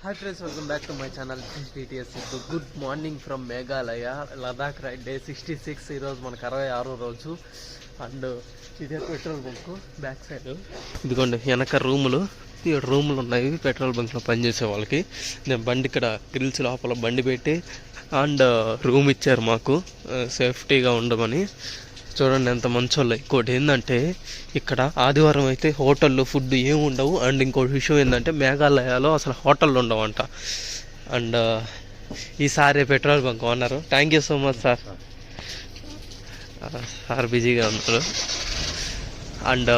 Hi friends, welcome back to my channel. This is TTS Sidhu. Good morning from Meghalaya. Ladakh ride day 66. ఈరోజు మనకు 66వ రోజు. And ఇదే petrol bunk back side. ఇదిగోండి వెనక రూములు ఉన్నాయి పెట్రోల్ బంక్లో పనిచేసే వాళ్ళకి. నేను బండి ఇక్కడ గ్రిల్స్ లోపల బండి పెట్టి అండ్ రూమ్ ఇచ్చారు మాకు సేఫ్టీగా ఉండమని. చూడండి ఎంత మంచోళ్ళు. ఇంకోటి ఏంటంటే ఇక్కడ ఆదివారం అయితే హోటళ్ళు ఫుడ్ ఏమి ఉండవు. అండ్ ఇంకోటి విషయం ఏంటంటే మేఘాలయలో అసలు హోటళ్ళు ఉండవంట. అండ్ ఈసారి petrol bunk owner, thank you so much sir. Sir బిజీగా ఉన్నారు. అండ్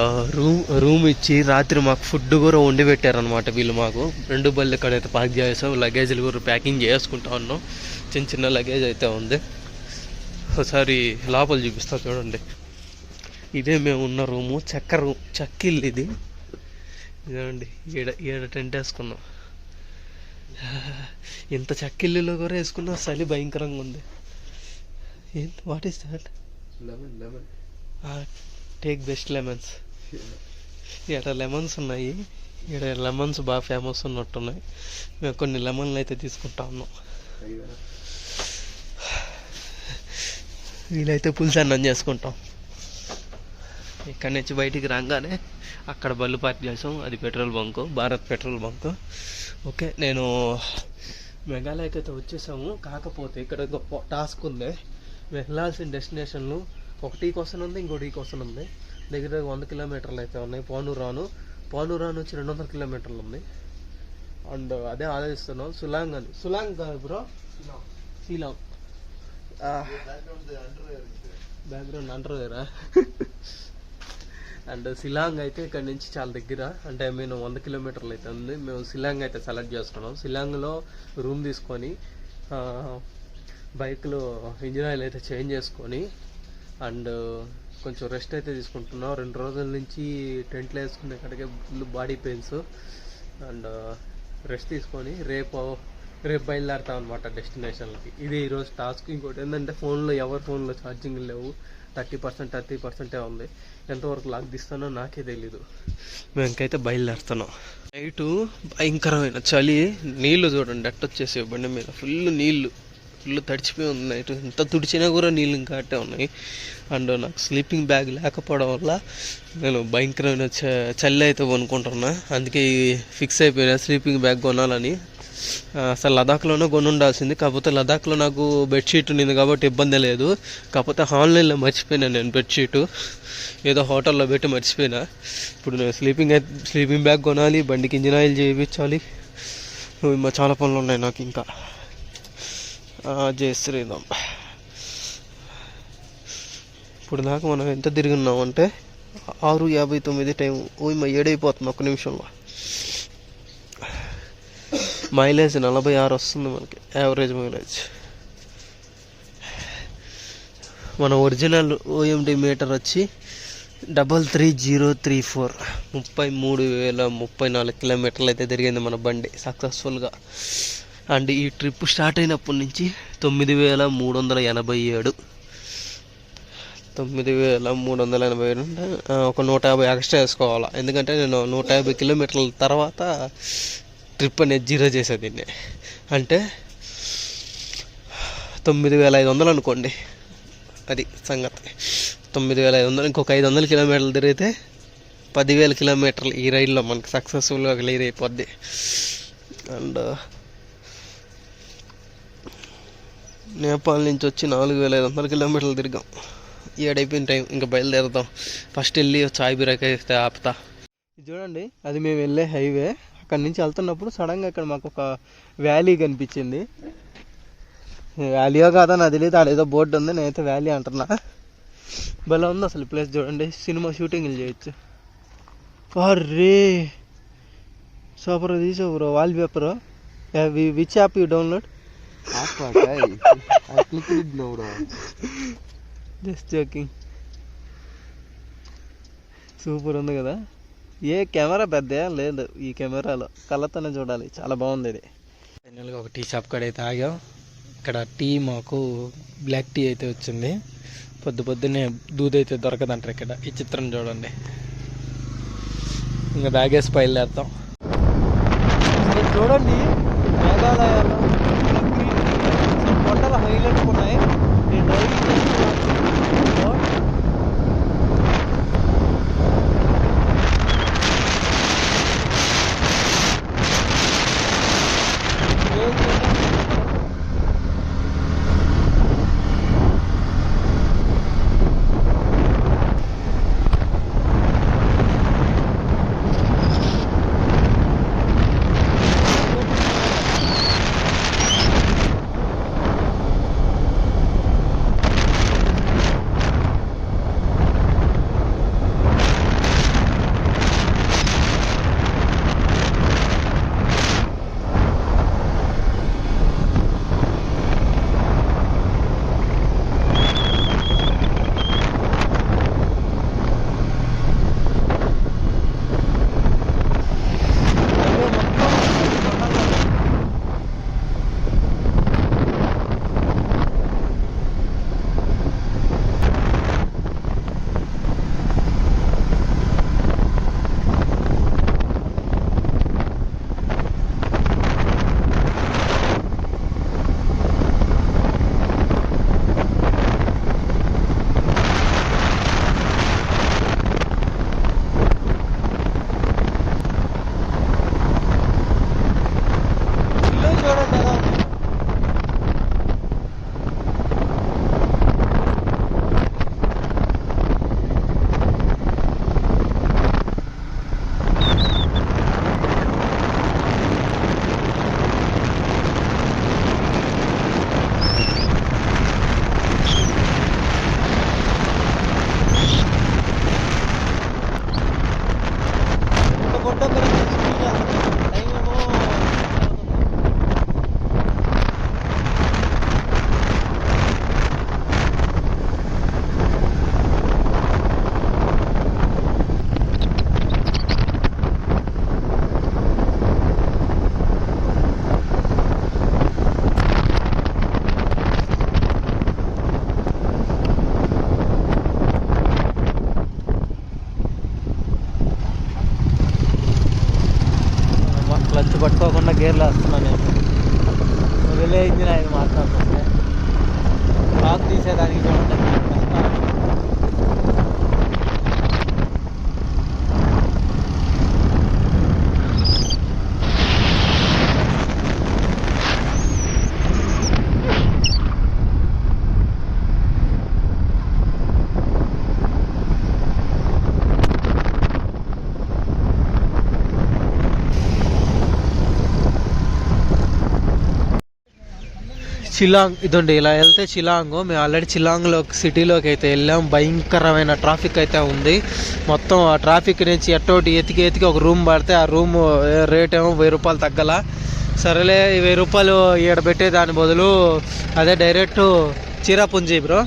రూమ్ ఇచ్చి రాత్రి మాకు ఫుడ్ కూడా వండి పెట్టారనమాట వీళ్ళు. మాకు 2 బళ్ళు ఇక్కడైతే పార్క్ చేసాం. లగేజ్లు కూడా ప్యాకింగ్ చేసుకుంటా ఉన్నాం. చిన్న లగేజ్ అయితే ఉంది. ఒకసారి లోపల చూపిస్తా చూడండి. ఇదే మేము ఉన్న రూము. చెక్కిల్లు ఇది. ఇదండి ఈడ టెంట్ వేసుకున్నాం. ఇంత చెక్కిల్లులో కూడా వేసుకున్నా చలి భయంకరంగా ఉంది. What is that? Take best lemons. ఇక్కడ లెమన్స్ ఉన్నాయి. ఇక్కడ లెమన్స్ బాగా ఫేమస్ ఉన్నట్టున్నాయి. మేము కొన్ని లెమన్లు అయితే తీసుకుంటా ఉన్నాం. వీలైతే పులుసు అన్నం చేసుకుంటాం. ఇక్కడి నుంచి బయటికి రాగానే అక్కడ బళ్ళు పార్క్ చేసాం. అది petrol bunk, Bharat petrol bunk. Okay, నేను మేఘాలయకి అయితే వచ్చేసాము. కాకపోతే ఇక్కడ ఒక టాస్క్ ఉంది. వెళ్ళాల్సిన డెస్టినేషన్లు ఒకటి కోసం ఉంది, ఇంకోటి కోసం ఉంది. దగ్గర 100 కిలోమీటర్లు అయితే ఉన్నాయి. పానూరాను వచ్చి 200 కిలోమీటర్లు ఉంది. అండ్ అదే ఆలోచిస్తున్నాం. సులాంగ్ కాదు బ్రో, షిలాంగ్. బ్యాక్గ్రౌండ్ అండర్వేరా. అండ్ షిలాంగ్ అయితే ఇక్కడ నుంచి చాలా దగ్గర. అంటే మేము 100 కిలోమీటర్లు అయితే ఉంది. మేము షిలాంగ్ అయితే సెలెక్ట్ చేసుకున్నాం. షిలాంగ్లో రూమ్ తీసుకొని బైక్లో ఇంజిన్ ఆయిల్ అయితే చేంజ్ చేసుకొని అండ్ కొంచెం రెస్ట్ అయితే తీసుకుంటున్నాం. 2 రోజుల నుంచి టెంట్లు వేసుకునే కాడికే full body pains. And rest తీసుకొని రేపు బయలుదేరుతాం అనమాట డెస్టినేషన్కి. ఇది ఈరోజు టాస్క్. ఇంకోటి ఏంటంటే ఎవరి ఫోన్లో ఛార్జింగ్ లేవు. 30% ఉంది. ఎంతవరకు లాక్ తీస్తానో నాకే తెలీదు. మేము ఇంకైతే బయలుదేరుతున్నాం. నైటు భయంకరమైన చలి. నీళ్లు చూడండి ఎట్టొచ్చేసి బండి మీద ఫుల్ తడిచిపోయి ఉంది. నైట్ ఎంత తుడిచినా కూడా నీళ్ళు ఇంకా అట్టే ఉన్నాయి. అండ్ నాకు స్లీపింగ్ బ్యాగ్ లేకపోవడం వల్ల నేను భయంకరమైన చలి అయితే కొనుక్కుంటున్నా. అందుకే ఫిక్స్ అయిపోయినా స్లీపింగ్ బ్యాగ్ కొనాలని. అసలు లదాఖ్లోనే కొని ఉండాల్సింది. కాకపోతే లదాఖ్లో నాకు బెడ్షీట్ ఉంది కాబట్టి ఇబ్బంది లేదు. కాకపోతే ఆన్లైన్లో మర్చిపోయినా నేను బెడ్షీటు. ఏదో హోటల్లో పెట్టి మర్చిపోయినా. ఇప్పుడు నేను స్లీపింగ్ బ్యాగ్ కొనాలి, బండికి ఇంజిన్ ఆయిల్ చేయించాలి. చాలా పనులు ఉన్నాయి నాకు ఇంకా. జై శ్రీరామ్. ఇప్పుడు దాకా మనం ఎంత తిరిగి ఉన్నామంటే 6:59 టైం. 7 అయిపోతుంది ఒక్క నిమిషంలో. మైలేజ్ 46 వస్తుంది మనకి, యావరేజ్ మైలేజ్. మన ఒరిజినల్ OMD మీటర్ వచ్చి 33034. 33,034 కిలోమీటర్లు అయితే తిరిగింది మన బండి సక్సెస్ఫుల్గా. అండ్ ఈ ట్రిప్ స్టార్ట్ అయినప్పటి నుంచి 9,387. 9,387 అంటే ఒక 150 ఎక్స్ట్రా వేసుకోవాలా. ఎందుకంటే నేను 150 కిలోమీటర్ల తర్వాత ట్రిప్ అనేది 0 చేసేది దీన్ని. అంటే 9,500 అనుకోండి. అది సంగతి. 9,500 ఇంకొక 500 కిలోమీటర్లు తిరిగితే 10,000 కిలోమీటర్లు ఈ రైడ్లో మనకి సక్సెస్ఫుల్గా క్లియర్ అయిపోద్ది. అండ్ నేపాల్ నుంచి వచ్చి 4,500 కిలోమీటర్లు తిరిగాం. 7 అయిపోయిన టైం. ఇంకా బయలుదేరుతాం. ఫస్ట్ వెళ్ళి చాయ్ బిరాక్ అయితే ఆపుతా. చూడండి, అది మేము వెళ్ళే హైవే. అక్కడి నుంచి వెళ్తున్నప్పుడు సడన్గా ఇక్కడ మాకు ఒక వ్యాలీ కనిపించింది. వ్యాలీయో కాదా నాకు తెలియదు. అదేదో బోర్డు ఉంది, నేనైతే వ్యాలీ అంటున్నా. భలే ఉంది అసలు ప్లేస్. చూడండి, సినిమా షూటింగ్లు చేయొచ్చు. అర్రే సూపర్ తీసావు bro. Wall paper which app you download? Just joking. Super ఉంది కదా. ఏ కెమెరా పెద్ద లేదు ఈ కెమెరాలో, కళ్ళతోనే చూడాలి. చాలా బాగుంది ఇది. ఫైనల్గా ఒక టీ షాప్ కాడ అయితే ఆగాం. ఇక్కడ టీ మాకు బ్లాక్ టీ అయితే వచ్చింది. పొద్దున్నే దూద్ అయితే దొరకదంటారు ఇక్కడ. ఈ చిత్రం చూడండి. ఇంకా బ్యాగేసి బయలుదేరుతాం. చూడండి మేఘాలయాలో కొండల హైలైట్ ఉన్నాయి. నేను డ్రైవింగ్ చేస్తూ క్లచ్ పట్టుకోకుండా గేర్లు వేస్తున్నాను నేను. వెళ్ళే ఇంజిన్ ఆయన మాట్లాడుతుంటే లాక్ తీసేదానికి చూడండి కష్టం. చిలాంగ్ ఇదండి, ఇలా వెళ్తే చిలాంగ్. మేము ఆల్రెడీ చిలాంగ్లో సిటీలోకి అయితే వెళ్ళాం. భయంకరమైన ట్రాఫిక్ అయితే ఉంది. మొత్తం ఆ ట్రాఫిక్ నుంచి ఎట్టోటి ఎతికి ఒక రూమ్ పడితే ఆ రూమ్ రేట్ ఏమో 1000 రూపాయలు తగ్గల. సరేలే 1000 రూపాయలు ఈడ పెట్టే దాని బదులు అదే డైరెక్ట్ చిరాపుంజీ బ్రో,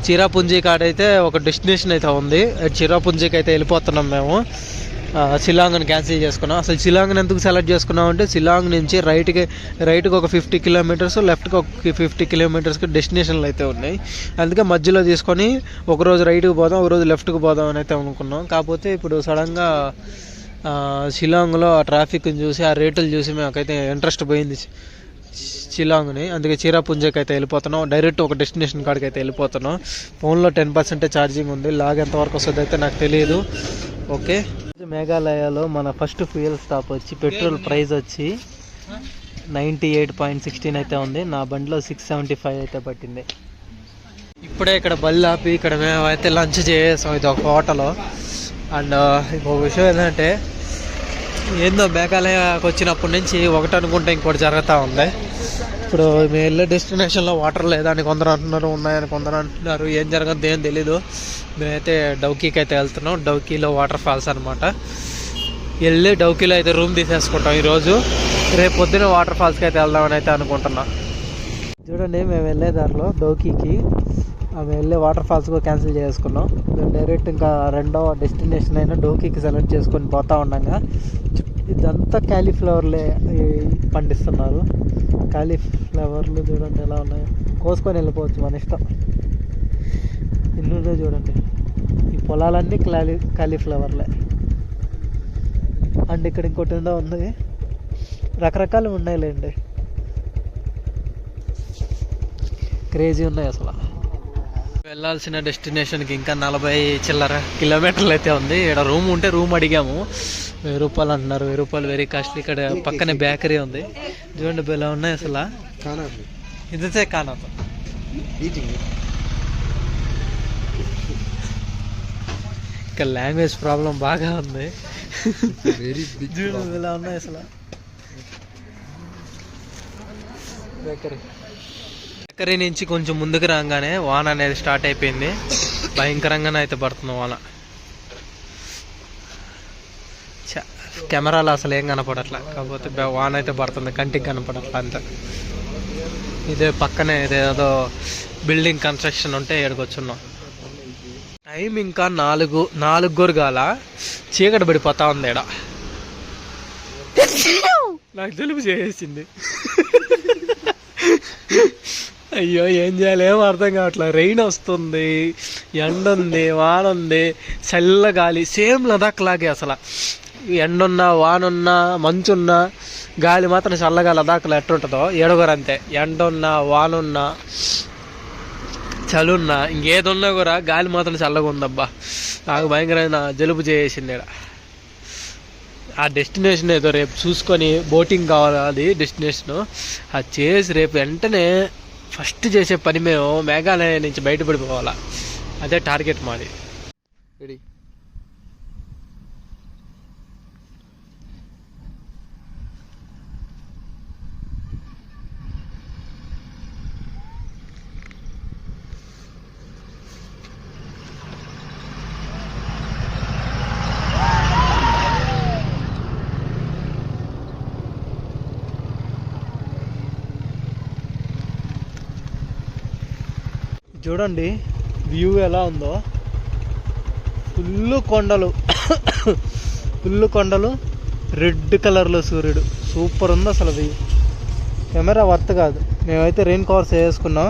చిరాపుంజీ కాడైతే ఒక డెస్టినేషన్ అయితే ఉంది. చిరాపుంజీకి అయితే వెళ్ళిపోతున్నాం మేము. షిలాంగ్ని క్యాన్సిల్ చేసుకున్నాం. అసలు షిలాంగ్ని ఎందుకు సెలెక్ట్ చేసుకున్నాం అంటే షిలాంగ్ నుంచి రైట్కి ఒక 50 కిలోమీటర్స్, లెఫ్ట్కి ఒక 50 కిలోమీటర్స్కి డెస్టినేషన్లు అయితే ఉన్నాయి. అందుకే మధ్యలో తీసుకొని ఒకరోజు రైట్కి పోదాం, ఒకరోజు లెఫ్ట్కి పోదాం అని అయితే అనుకున్నాం. కాకపోతే ఇప్పుడు సడన్గా షిలాంగ్లో ఆ ట్రాఫిక్ని చూసి ఆ రేటులు చూసి మాకైతే ఇంట్రెస్ట్ పోయింది షిలాంగ్ని. అందుకే చిరాపుంజీకి అయితే వెళ్ళిపోతున్నాం. డైరెక్ట్ ఒక డెస్టినేషన్ కాడికి అయితే వెళ్ళిపోతున్నాం. ఫోన్లో 10% ఛార్జింగ్ ఉంది. లాగ్ ఎంతవరకు వస్తుంది అయితే నాకు తెలియదు. ఓకే, మేఘాలయలో మన ఫస్ట్ ఫ్యూయల్ స్టాప్ వచ్చి పెట్రోల్ ప్రైస్ వచ్చి 98.16 అయితే ఉంది. నా బండిలో 675 అయితే పట్టింది. ఇప్పుడే ఇక్కడ బళ్ళు ఆపి ఇక్కడ మేము అయితే లంచ్ చేసాం. ఇది ఒక హోటల్. అండ్ ఇంకొక విషయం ఏంటంటే, ఏందో మేఘాలయకు వచ్చినప్పటి నుంచి ఒకటి అనుకుంటే ఇంకోటి జరుగుతూ ఉంది. ఇప్పుడు మేము వెళ్ళే డెస్టినేషన్లో వాటర్ లేదని కొందరు అంటున్నారు, ఉన్నాయని కొందరు అంటున్నారు. ఏం జరగద్దు ఏం తెలీదు. మేమైతే డౌకీకి అయితే వెళ్తున్నాం. డౌకీలో వాటర్ ఫాల్స్ అనమాట. వెళ్ళి డౌకీలో అయితే రూమ్ తీసేసుకుంటాం ఈరోజు. రేపు పొద్దున వాటర్ ఫాల్స్కి అయితే వెళ్దామని అయితే అనుకుంటున్నాం. చూడండి, మేము వెళ్ళే దారిలో డౌకీకి మేము వెళ్ళే వాటర్ ఫాల్స్ కూడా క్యాన్సిల్ చేసుకున్నాం. మేము డైరెక్ట్ ఇంకా రెండవ డెస్టినేషన్ అయినా డౌకీకి సెలెక్ట్ చేసుకొని పోతా ఉండగా ఇదంతా క్యాలీఫ్లవర్లే పండిస్తున్నారు. క్యాలీఫ్లవర్లు చూడండి ఎలా ఉన్నాయో. కోసుకొని వెళ్ళిపోవచ్చు మన ఇష్టం. ఇల్లు చూడండి, ఈ పొలాలన్నీ క్యాలీఫ్లవర్లే. అండ్ ఇక్కడ ఇంకోటి ఉందో ఉంది, రకరకాలు ఉన్నాయిలేండి. క్రేజీ ఉన్నాయి అసలు. వెళ్ళాల్సిన డెస్టినేషన్కి ఇంకా 40 చిల్లర కిలోమీటర్లు అయితే ఉంది. ఇక్కడ రూమ్ ఉంటే రూమ్ అడిగాము, 1000 రూపాయలు అంటున్నారు. 1000 రూపాయలు వెరీ కాస్ట్లీ. ఇక్కడ పక్కనే బేకరీ ఉంది, చూడండి ఎలా ఉన్నాయి అసలు. ఇదితే కానా ఇక్కడ లాంగ్వేజ్ ప్రాబ్లం బాగా ఉంది. చూడండి ఎలా ఉన్నాయి అసలు. బేకరీ నుంచి కొంచెం ముందుకు రాగానే వాన అనేది స్టార్ట్ అయిపోయింది. భయంకరంగానే అయితే పడుతుంది వాన. కెమెరాలో అసలు ఏం కనపడట్లా, కాకపోతే వాన అయితే పడుతుంది, కంటికి కనపడట్లా అంత. ఇదే పక్కనే ఇదేదో బిల్డింగ్ కన్స్ట్రక్షన్ ఉంటే ఏడుకొచ్చున్నాం. టైం ఇంకా 4 కాల, చీకటి పడిపోతా ఉంది. ఈడ నాకు తెలుపు చేసింది. అయ్యో ఏం చేయాలి ఏం అర్థం కావట్లే. రెయిన్ వస్తుంది, ఎండ ఉంది, వాన ఉంది, చల్ల గాలి. సేమ్ లదాఖ్ లాగే అసలు. ఎండున్నా వానున్నా మంచున్నా గాలి మాత్రం చల్లగా లదాఖ్లో ఎట్టుంటుందో ఏడుగురు అంతే. ఎండున్నా వానున్నా చలున్నా ఇంకేదున్నా కూడా గాలి మాత్రం చల్లగా ఉందబ్బా. నాకు భయంకరమైన జలుబు చేసింది ఇక్కడ. ఆ డెస్టినేషన్ ఏదో రేపు చూసుకొని బోటింగ్ కావాలి, అది డెస్టినేషను. అది చేసి రేపు వెంటనే ఫస్ట్ చేసే పని మేము మేఘాలయ నుంచి బయటపడిపోవాలా. అదే టార్గెట్ మాది. చూడండి వ్యూ ఎలా ఉందో. ఫుల్ కొండలు, రెడ్ కలర్లో సూర్యుడు. సూపర్ ఉంది అసలు వ్యూ. కెమెరా వర్త్ కాదు. మేమైతే రెయిన్ కవర్స్ వేసుకున్నాం.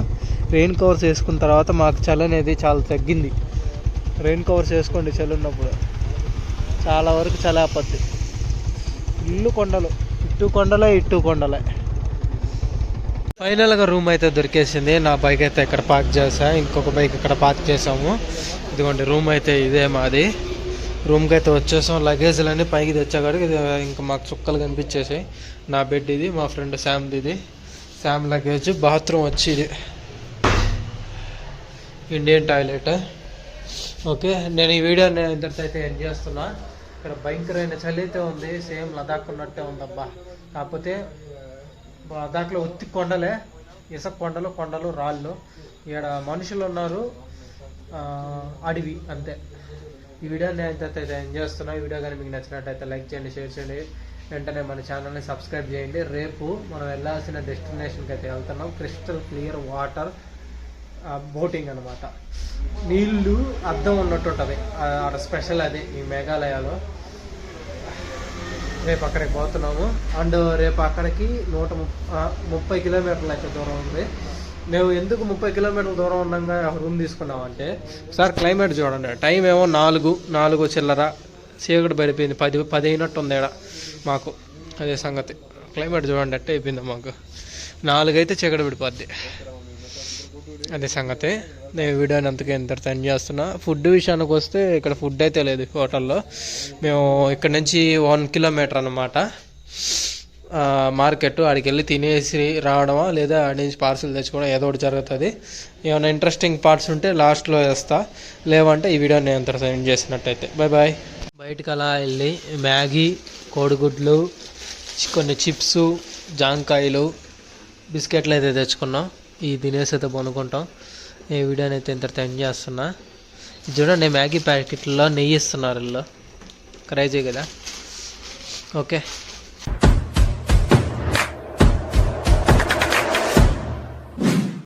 రెయిన్ కవర్స్ వేసుకున్న తర్వాత మాకు చలి అనేది చాలా తగ్గింది. రెయిన్ కవర్స్ వేసుకోండి చలి ఉన్నప్పుడు, చాలా వరకు చలి ఆపద్ది. ఫుల్ కొండలు, ఇటు కొండలే. ఫైనల్గా రూమ్ అయితే దొరికేసింది. నా బైక్ అయితే ఇక్కడ పార్క్ చేసా, ఇంకొక బైక్ ఇక్కడ పార్క్ చేసాము. ఇదిగోండి రూమ్ అయితే ఇదే మాది. రూమ్కి అయితే వచ్చేసాం. లగేజ్లన్నీ పైకి తెచ్చాకాడికి ఇది ఇంకా మాకు చుక్కలు కనిపించేసాయి. నా బెడ్ ఇది, మా ఫ్రెండ్ శామ్ది ఇది. Sam luggage. బాత్రూమ్ వచ్చి ఇది ఇండియన్ టాయిలెట్. ఓకే, నేను ఈ వీడియో ఇంతటితో అయితే ఎండ్ చేస్తున్నా. ఇక్కడ భయంకరమైన చలి అయితే ఉంది, సేమ్ లదాఖ్ ఉన్నట్టే ఉందబ్బా. కాకపోతే లదాఖ్లో ఉత్తి కొండలే, ఇసుక కొండలు రాళ్ళు. ఇక్కడ మనుషులు ఉన్నారు, అడవి అంతే. ఈ వీడియో నేను అయితే ఎంజాయ్ చేస్తున్నా. ఈ వీడియో కానీ మీకు నచ్చినట్టయితే లైక్ చేయండి, షేర్ చేయండి, వెంటనే మన ఛానల్ని సబ్స్క్రైబ్ చేయండి. రేపు మనం వెళ్ళాల్సిన డెస్టినేషన్కి అయితే వెళ్తున్నాం. క్రిస్టల్ క్లియర్ వాటర్ బోటింగ్ అనమాట. నీళ్ళు అద్దం ఉన్నట్టు ఉంటుంది అక్కడ, స్పెషల్ అది ఈ మేఘాలయాలో. రేపు అక్కడికి పోతున్నాము. అండ్ రేపు అక్కడికి 130 కిలోమీటర్లు అయితే దూరం ఉంది. మేము ఎందుకు 30 కిలోమీటర్ల దూరం ఉండగా రూమ్ తీసుకున్నామంటే, ఒకసారి క్లైమేట్ చూడండి. టైం ఏమో 4 చిల్లర, చీకటి పడిపోయింది. 10 అయినట్టు ఉంది ఇక్కడ మాకు. అదే సంగతి. క్లైమేట్ చూడండి అట్టే అయిపోయింది మాకు. 4 అయితే చీకటి పడిపోద్ది. అదే సంగతి. నేను వీడియోని అంతకే ఇంతటితో ఎండ్ చేస్తున్నా. ఫుడ్ విషయానికి వస్తే ఇక్కడ ఫుడ్ అయితే లేదు హోటల్లో. మేము ఇక్కడ నుంచి 1 కిలోమీటర్ అన్నమాట మార్కెట్. ఆడికి వెళ్ళి తినేసి రావడమా, లేదా ఆడి నుంచి పార్సిల్ తెచ్చుకోవడం, ఏదో ఒకటి జరుగుతుంది. ఏమైనా ఇంట్రెస్టింగ్ పార్ట్స్ ఉంటే లాస్ట్లో వేస్తా, లేవంటే ఈ వీడియోని నేను ఇంతటితో ఎండ్ చేసినట్టయితే బాయ్. బయటకు అలా వెళ్ళి మ్యాగీ, కోడిగుడ్లు, కొన్ని చిప్స్, జాంకాయలు, బిస్కెట్లు అయితే తెచ్చుకున్నాం. ఈ తినేసి అయితే కొనుక్కుంటాం. ఈ వీడియోని అయితే ఇంతటితో ఎండ్ చేస్తున్నా. చూడండి మ్యాగీ ప్యాకెట్లో నెయ్యి ఇస్తున్నారు వీళ్ళు. క్రేజీ కదా. ఓకే.